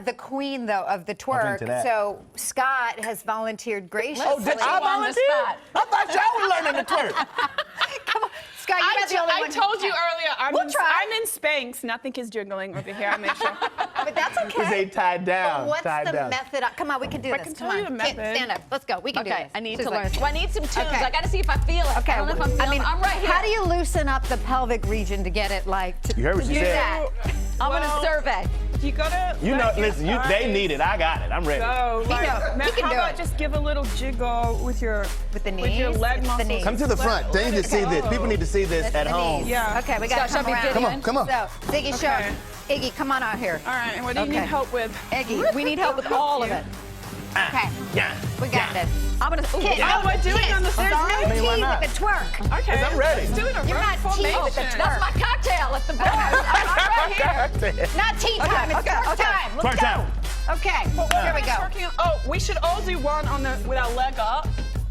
the queen, though, of the twerk. So Scott has volunteered graciously. Oh, did I volunteer? I thought y'all were learning to twerk. Come on, Scott, you're not the only one. I told you earlier, I'm in Spanx. Nothing is jiggling over here. I make sure. But that's okay. Because they tied down. But what's the method? Come on, we can do this. I can Come tell on. you the method. Stand up. Let's go. We can do this. I need She's to learn. like- So I need some tunes. Okay. I got to see if I feel it. Okay. I don't know if I'm feeling it. I'm right here. How do you loosen up the pelvic region to get it like to You heard what she do said. that? I'm going to survey. You gotta. You know, listen, they need it. I got it. I'm ready. So, like, He can how do about it. just give a little jiggle with your With the knees? with your leg It's the muscles? knees. Come to the front. They need to see this. People need to see this at The home. knees. Yeah. Okay, we got to Scott, come shall we around. video? Come on. So, Ziggy, show. Okay. Iggy, come on out here. All right. And what do you Okay. need help with? Iggy, we need help with all of it. Okay. Yeah. We got this. I'm going to. Kid, Oh, we're doing on the There's side? no I mean, why tea not? with the twerk. Okay. I'm ready. Let's do it a You're not formation. tea with the That's my cocktail at the bar. I'm right here. Not tea time, it's twerk time. Let's Twerk go. time. Okay, here we go. Oh, we should all do one on the with our leg up.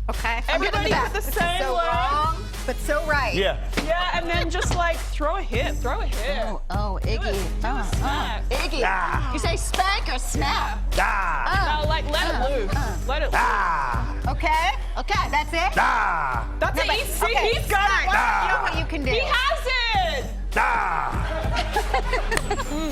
Okay. Everybody with the same So leg. wrong, but so right. Yeah. Yeah, and then just like throw a hip. Oh, Iggy. Snap. Iggy. Ah. You say spank or snap? Ah. No, like let it loose. Let it loose. Ah. Okay. Okay, that's it. Ah. That's No, it. but- See, okay, he's got it. Scott, Ah. you know what you can do. He has it. Ah.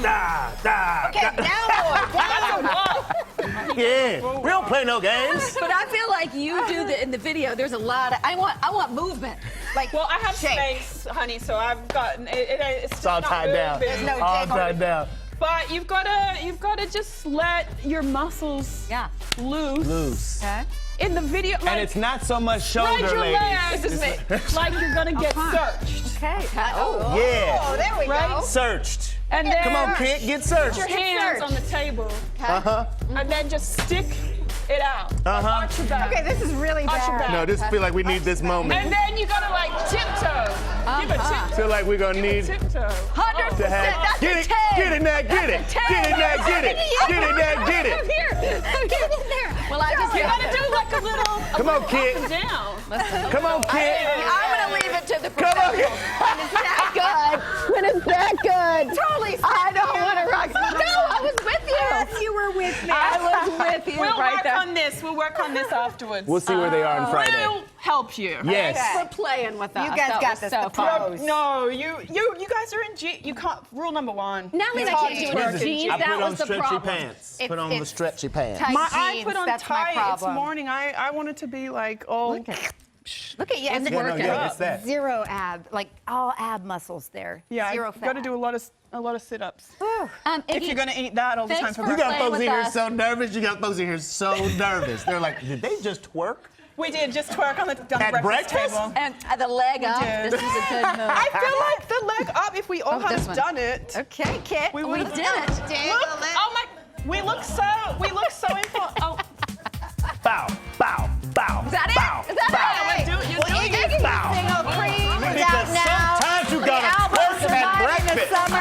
Ah. Ah. Okay, downward, That's a down. walk. Yeah. We don't play no games. But I feel like you do in the video. There's a lot of. I want movement. Like, Well, I have shake. space, honey, so I've gotten it's just all not tied down. moving. There's no All jiggle. tied down. But you've gotta just let your muscles loose. Loose. Okay. In the video, like, And it's not so much spread shoulder, your ladies. legs like you're gonna get searched. Okay. Oh. Yeah. Oh, there we go. Right? Searched. And then Come on, kid. Get searched. put your hands on the table. Uh-huh. And then just stick it out. Uh-huh. Arch your back. Okay, this is really Arch your bad. back. No, this feel like we need this moment. And then you gotta like tiptoe. Give a tiptoe. Feel like we're gonna need to Tiptoe. 100%. have. That's Get a it, 10. get it now, get it. Get it now, get it. Get it now, get I'm it. here. Get in there. Well, I just You gotta do like a little Come on, up kid. and down. Come on, kid. I'm gonna leave it to the Come on, kid. When it's that good. When it's that good. Totally. I don't want to rock. No, I was with you. Yes, you were with me. I was with you We'll right work there. on this. We'll work on this afterwards. We'll see where they are on Friday. We'll help you. Yes. We're playing with us. You guys That got was this. So The fun. pros. No, you guys are in G. You can't. Rule number one. Not only It's that hard you to can't do it twerk in in jeans, I that put on was the stretchy problem. pants. If- Put on the if- stretchy pants. Tight I jeans, put on that's my tights this problem. morning. I wanted to be like, oh, Look at you. And It's then working. Yeah, it's that. zero ab, like all ab muscles there. yeah, Zero you got to fat. do a lot of sit-ups. Iggy, If you're gonna eat that all the time thanks for for You breakfast. got folks in with here us. so nervous. You got folks in here so nervous. They're like, did they just twerk? We did just twerk on the At breakfast? table. and the leg up. did. This is a good move. I feel like the leg up. If we all this had one. done it, Okay, Kit. we We would did it. Look, oh my, we look so important. Oh, Bow, bow, bow. Is that bow, it? Is that bow. it? you're doing it. Bow. Single cream is Because out now. sometimes you The gotta album twerk at Surviving the breakfast. Summer